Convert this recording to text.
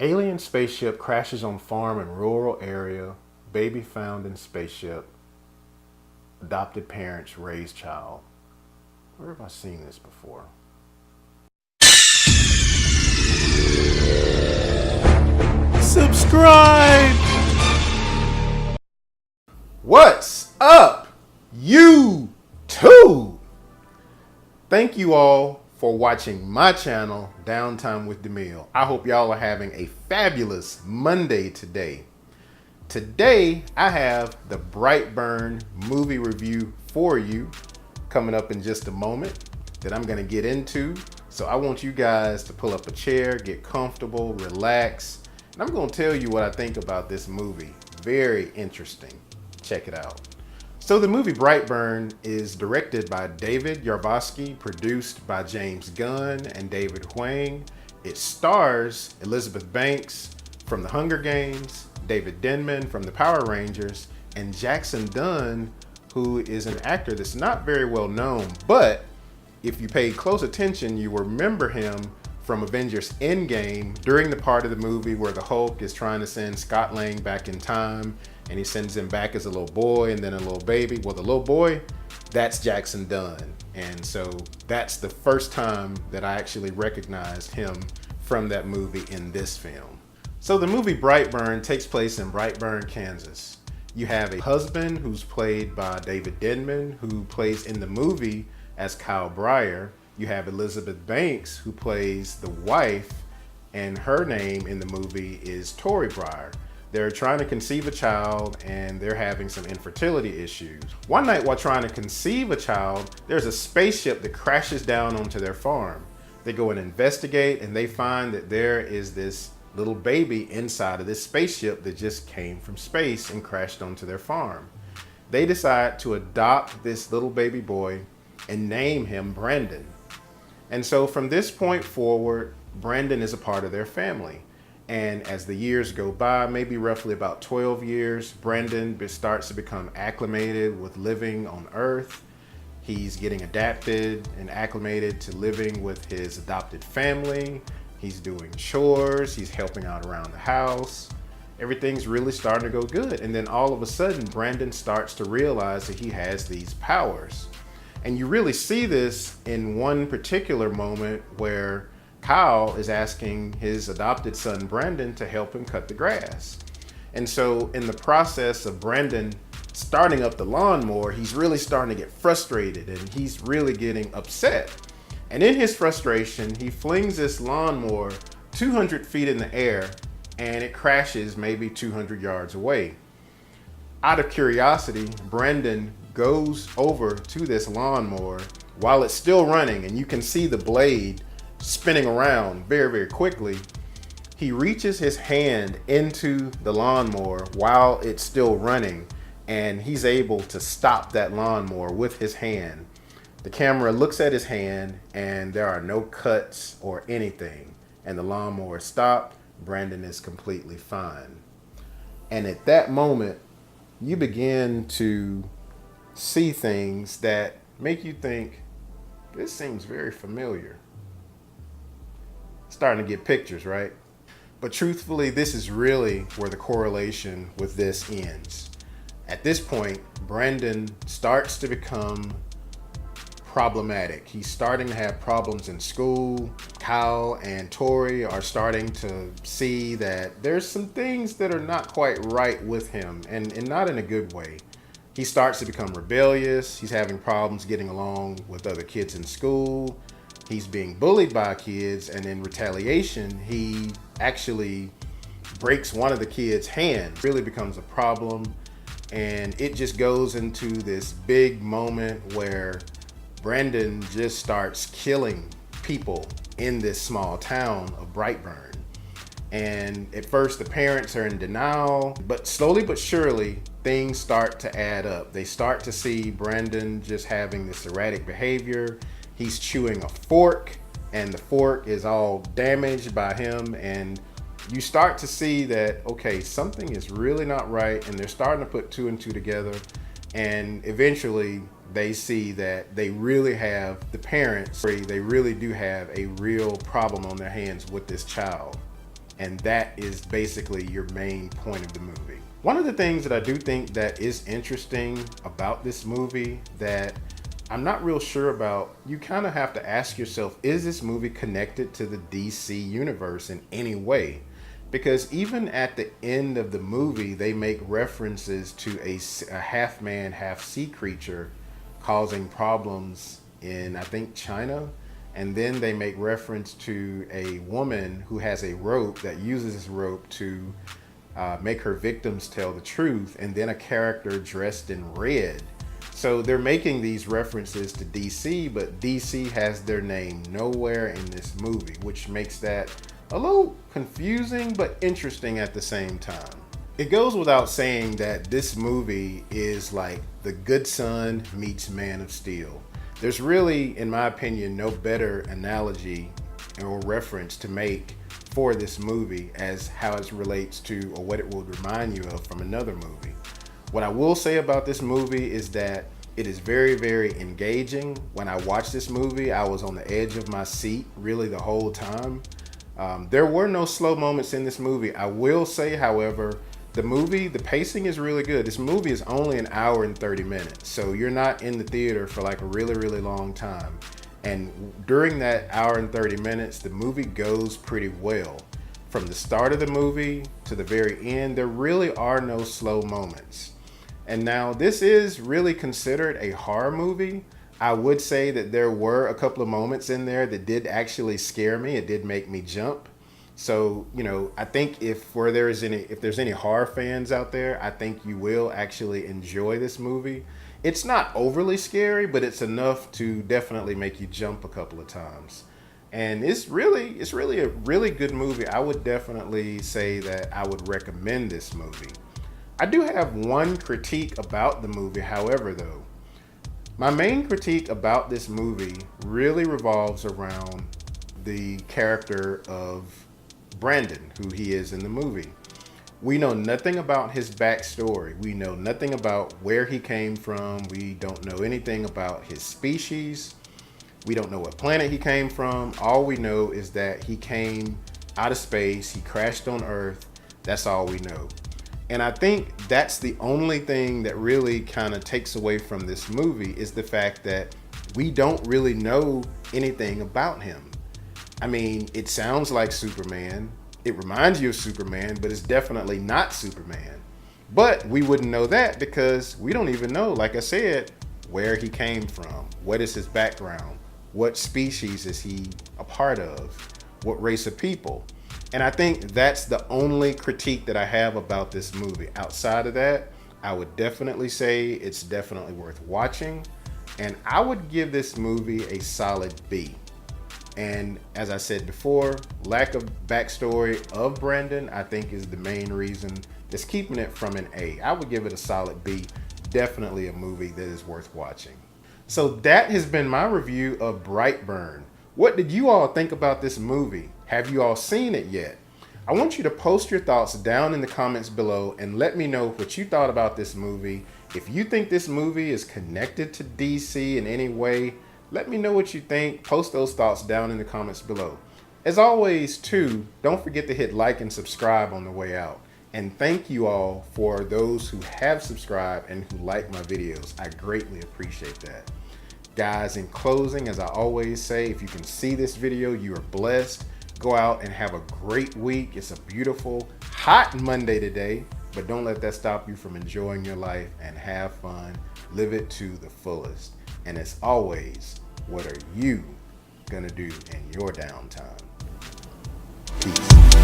Alien spaceship crashes on farm in rural area. Baby found in spaceship. Adopted parents raise child. Where have I seen this before? Subscribe! What's up, YouTube? Thank you all for watching my channel, Downtime with DeMille. I hope y'all are having a fabulous Monday today. Today, I have the Brightburn movie review for you coming up in just a moment that I'm gonna get into. So I want you guys to pull up a chair, get comfortable, relax, and I'm gonna tell you what I think about this movie. Very interesting. Check it out. So the movie Brightburn is directed by David Yarbosky, produced by James Gunn and David Hwang. It stars Elizabeth Banks from The Hunger Games, David Denman from The Power Rangers, and Jackson Dunn, who is an actor that's not very well known, but if you paid close attention, you remember him from Avengers Endgame during the part of the movie where the Hulk is trying to send Scott Lang back in time, and he sends him back as a little boy and then a little baby. Well, the little boy, that's Jackson Dunn. And so that's the first time that I actually recognized him from that movie in this film. So the movie Brightburn takes place in Brightburn, Kansas. You have a husband who's played by David Denman, who plays in the movie as Kyle Breyer. You have Elizabeth Banks, who plays the wife, and her name in the movie is Tori Breyer. They're trying to conceive a child and they're having some infertility issues. One night while trying to conceive a child, there's a spaceship that crashes down onto their farm. They go and investigate and they find that there is this little baby inside of this spaceship that just came from space and crashed onto their farm. They decide to adopt this little baby boy and name him Brandon. And so from this point forward, Brandon is a part of their family. And as the years go by, maybe roughly about 12 years, Brandon starts to become acclimated with living on Earth. He's getting adapted and acclimated to living with his adopted family. He's doing chores, he's helping out around the house. Everything's really starting to go good. And then all of a sudden, Brandon starts to realize that he has these powers. And you really see this in one particular moment where Kyle is asking his adopted son, Brandon, to help him cut the grass. And so in the process of Brandon starting up the lawnmower, he's really starting to get frustrated and he's really getting upset. And in his frustration, he flings this lawnmower 200 feet in the air and it crashes maybe 200 yards away. Out of curiosity, Brandon goes over to this lawnmower while it's still running and you can see the blade spinning around very, very quickly. He reaches his hand into the lawnmower while it's still running and he's able to stop that lawnmower with his hand. The camera looks at his hand and there are no cuts or anything, and the lawnmower stopped. Brandon is completely fine. And at that moment, you begin to see things that make you think, this seems very familiar. Starting to get pictures, right? But truthfully, this is really where the correlation with this ends. At this point, Brandon starts to become problematic. He's starting to have problems in school. Kyle and Tori are starting to see that there's some things that are not quite right with him, and not in a good way. He starts to become rebellious. He's having problems getting along with other kids in school. He's being bullied by kids, and in retaliation, he actually breaks one of the kids' hand. Really becomes a problem, and it just goes into this big moment where Brandon just starts killing people in this small town of Brightburn. And at first the parents are in denial, but slowly but surely things start to add up. They start to see Brandon just having this erratic behavior. He's chewing a fork and the fork is all damaged by him, and you start to see that, okay, something is really not right, and they're starting to put two and two together, and eventually they see that they really have, the parents, they really do have a real problem on their hands with this child. And that is basically your main point of the movie. One of the things that I do think that is interesting about this movie that I'm not real sure about, you kind of have to ask yourself, is this movie connected to the DC universe in any way? Because even at the end of the movie, they make references to a half man, half sea creature causing problems in, I think, China. And then they make reference to a woman who has a rope that uses this rope to make her victims tell the truth. And then a character dressed in red. So they're making these references to DC, but DC has their name nowhere in this movie, which makes that a little confusing, but interesting at the same time. It goes without saying that this movie is like The Good Son meets Man of Steel. There's really, in my opinion, no better analogy or reference to make for this movie as how it relates to, or what it will remind you of from another movie. What I will say about this movie is that it is very, very engaging. When I watched this movie, I was on the edge of my seat really the whole time. There were no slow moments in this movie. I will say, however, the pacing is really good. This movie is only an hour and 30 minutes. So you're not in the theater for like a really, really long time. And during that hour and 30 minutes, the movie goes pretty well. From the start of the movie to the very end, there really are no slow moments. And now this is really considered a horror movie. I would say that there were a couple of moments in there that did actually scare me. It did make me jump. So, you know, I think if there's any horror fans out there, I think you will actually enjoy this movie. It's not overly scary, but it's enough to definitely make you jump a couple of times. And it's really a really good movie. I would definitely say that I would recommend this movie. I do have one critique about the movie, however, though. My main critique about this movie really revolves around the character of Brandon, who he is in the movie. We know nothing about his backstory. We know nothing about where he came from. We don't know anything about his species. We don't know what planet he came from. All we know is that he came out of space. He crashed on Earth. That's all we know. And I think that's the only thing that really kind of takes away from this movie is the fact that we don't really know anything about him. I mean, it sounds like Superman. It reminds you of Superman, but it's definitely not Superman. But we wouldn't know that because we don't even know, like I said, where he came from. What is his background? What species is he a part of? What race of people? And I think that's the only critique that I have about this movie. Outside of that, I would definitely say it's definitely worth watching. And I would give this movie a solid B. And as I said before, lack of backstory of Brandon, I think is the main reason that's keeping it from an A. I would give it a solid B. Definitely a movie that is worth watching. So that has been my review of Brightburn. What did you all think about this movie? Have you all seen it yet? I want you to post your thoughts down in the comments below and let me know what you thought about this movie. If you think this movie is connected to DC in any way, let me know what you think. Post those thoughts down in the comments below. As always, too, don't forget to hit like and subscribe on the way out. And thank you all for those who have subscribed and who like my videos. I greatly appreciate that. Guys, in closing, as I always say, if you can see this video, you are blessed. Go out and have a great week. It's a beautiful, hot Monday today, but don't let that stop you from enjoying your life and have fun. Live it to the fullest. And as always, what are you gonna do in your downtime? Peace.